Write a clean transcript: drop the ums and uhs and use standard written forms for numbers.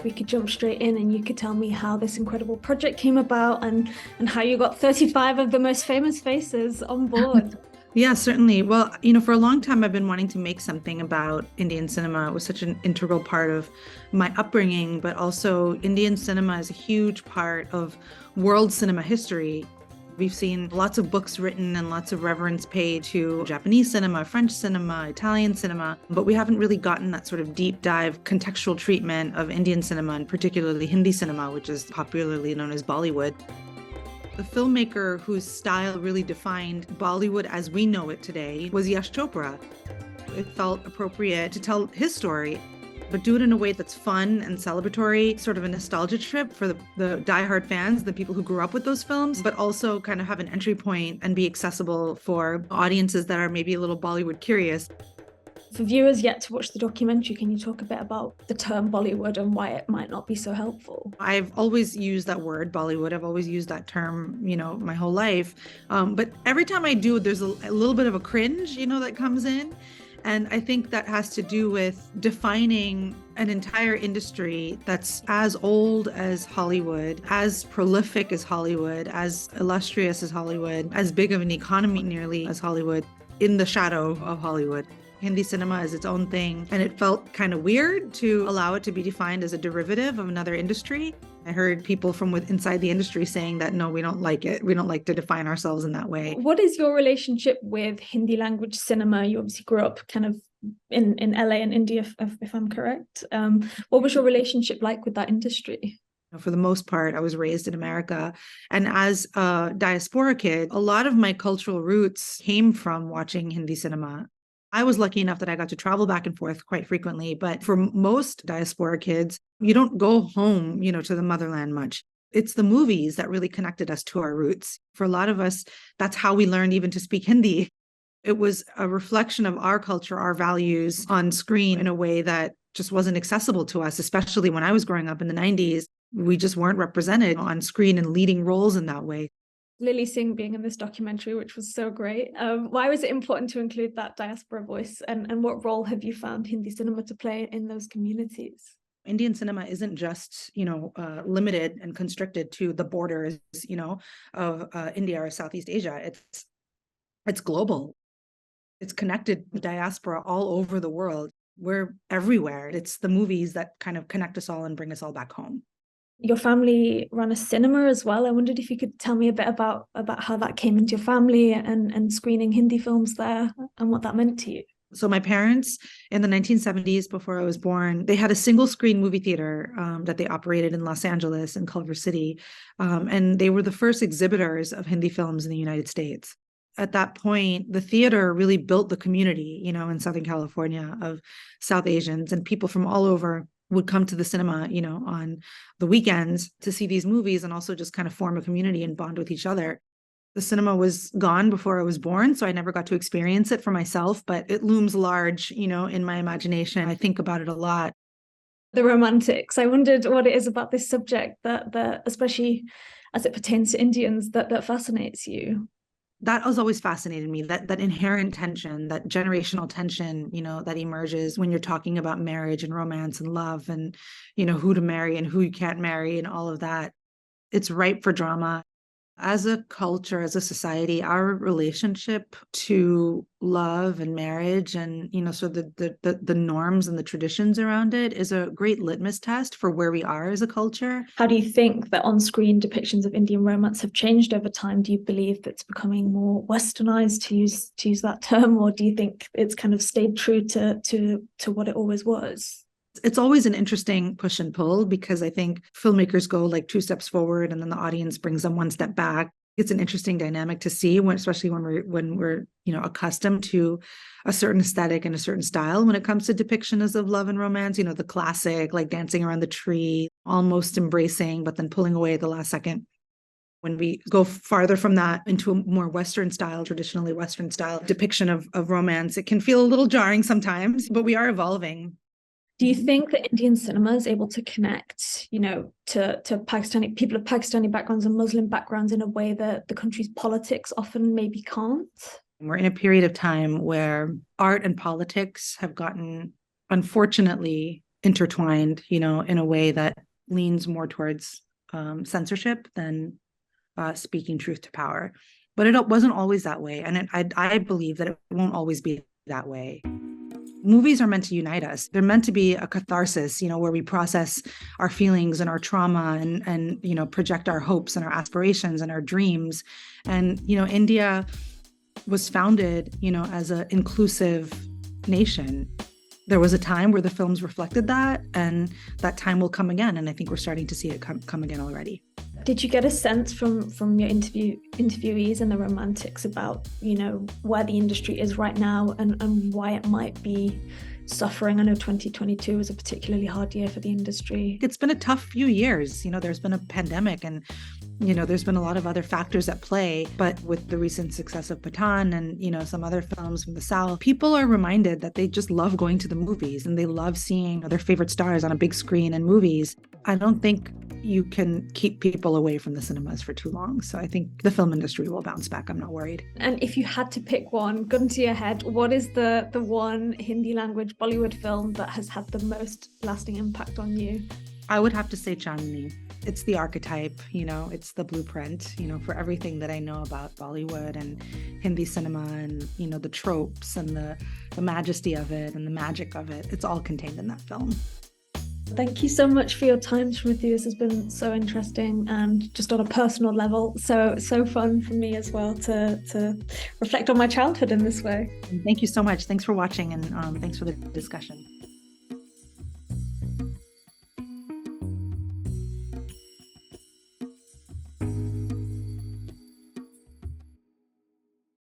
we could jump straight in and you could tell me how this incredible project came about and how you got 35 of the most famous faces on board. Yeah, certainly. Well, for a long time, I've been wanting to make something about Indian cinema. It was such an integral part of my upbringing, but also Indian cinema is a huge part of world cinema history. We've seen lots of books written and lots of reverence paid to Japanese cinema, French cinema, Italian cinema, but we haven't really gotten that sort of deep dive contextual treatment of Indian cinema, and particularly Hindi cinema, which is popularly known as Bollywood. The filmmaker whose style really defined Bollywood as we know it today was Yash Chopra. It felt appropriate to tell his story, but do it in a way that's fun and celebratory, sort of a nostalgia trip for the diehard fans, the people who grew up with those films, but also kind of have an entry point and be accessible for audiences that are maybe a little Bollywood curious. For viewers yet to watch the documentary, can you talk a bit about the term Bollywood and why it might not be so helpful? I've always used that word, Bollywood. I've always used that term, my whole life. But every time I do, there's a little bit of a cringe, that comes in. And I think that has to do with defining an entire industry that's as old as Hollywood, as prolific as Hollywood, as illustrious as Hollywood, as big of an economy nearly as Hollywood, in the shadow of Hollywood. Hindi cinema is its own thing, and it felt kind of weird to allow it to be defined as a derivative of another industry. I heard people from inside the industry saying that, no, we don't like it. We don't like to define ourselves in that way. What is your relationship with Hindi language cinema? You obviously grew up kind of in LA and India, if I'm correct. What was your relationship like with that industry? For the most part, I was raised in America. And as a diaspora kid, a lot of my cultural roots came from watching Hindi cinema. I was lucky enough that I got to travel back and forth quite frequently, but for most diaspora kids, you don't go home, to the motherland much. It's the movies that really connected us to our roots. For a lot of us, that's how we learned even to speak Hindi. It was a reflection of our culture, our values on screen in a way that just wasn't accessible to us, especially when I was growing up in the 90s. We just weren't represented on screen in leading roles in that way. Lily Singh being in this documentary, which was so great. Why was it important to include that diaspora voice, and what role have you found Hindi cinema to play in those communities? Indian cinema isn't just, limited and constricted to the borders, of India or Southeast Asia. It's global. It's connected to diaspora all over the world. We're everywhere. It's the movies that kind of connect us all and bring us all back home. Your family ran a cinema as well. I wondered if you could tell me a bit about how that came into your family and screening Hindi films there and what that meant to you. So my parents in the 1970s, before I was born, they had a single screen movie theater that they operated in Los Angeles and Culver City. And they were the first exhibitors of Hindi films in the United States. At that point, the theater really built the community, in Southern California of South Asians, and people from all over would come to the cinema, on the weekends to see these movies and also just kind of form a community and bond with each other. The cinema was gone before I was born, so I never got to experience it for myself, but it looms large, in my imagination. I think about it a lot. The romantics. I wondered what it is about this subject that especially as it pertains to Indians, that fascinates you. That has always fascinated me, that inherent tension, that generational tension, that emerges when you're talking about marriage and romance and love and, who to marry and who you can't marry and all of that. It's ripe for drama. As a culture, as a society, our relationship to love and marriage and, so the norms and the traditions around it is a great litmus test for where we are as a culture. How do you think that on-screen depictions of Indian romance have changed over time? Do you believe that it's becoming more westernized, to use that term, or do you think it's kind of stayed true to what it always was? It's always an interesting push and pull, because I think filmmakers go like 2 steps forward and then the audience brings them 1 step back. It's an interesting dynamic to see, especially when we're accustomed to a certain aesthetic and a certain style when it comes to depictions of love and romance. The classic, like dancing around the tree, almost embracing, but then pulling away at the last second. When we go farther from that into a more Western style, traditionally Western style depiction of romance, it can feel a little jarring sometimes, but we are evolving. Do you think that Indian cinema is able to connect, to Pakistani people of Pakistani backgrounds and Muslim backgrounds in a way that the country's politics often maybe can't? We're in a period of time where art and politics have gotten, unfortunately, intertwined, in a way that leans more towards censorship than speaking truth to power. But it wasn't always that way. And I believe that it won't always be that way. Movies are meant to unite us. They're meant to be a catharsis, where we process our feelings and our trauma and project our hopes and our aspirations and our dreams. And, India was founded, as an inclusive nation. There was a time where the films reflected that, and that time will come again. And I think we're starting to see it come again already. Did you get a sense from your interviewees and the romantics about, where the industry is right now and why it might be suffering? I know 2022 was a particularly hard year for the industry. It's been a tough few years. There's been a pandemic and, there's been a lot of other factors at play. But with the recent success of Pathaan and, some other films from the South, people are reminded that they just love going to the movies and they love seeing their favorite stars on a big screen in movies. I don't think you can keep people away from the cinemas for too long. So I think the film industry will bounce back. I'm not worried. And if you had to pick one, gun to your head, what is the one Hindi language Bollywood film that has had the most lasting impact on you? I would have to say Chandni. It's the archetype, it's the blueprint, for everything that I know about Bollywood and Hindi cinema and, the tropes and the majesty of it and the magic of it. It's all contained in that film. Thank you so much for your time, Smriti. This has been so interesting and just on a personal level, so fun for me as well to reflect on my childhood in this way. Thank you so much. Thanks for watching and thanks for the discussion.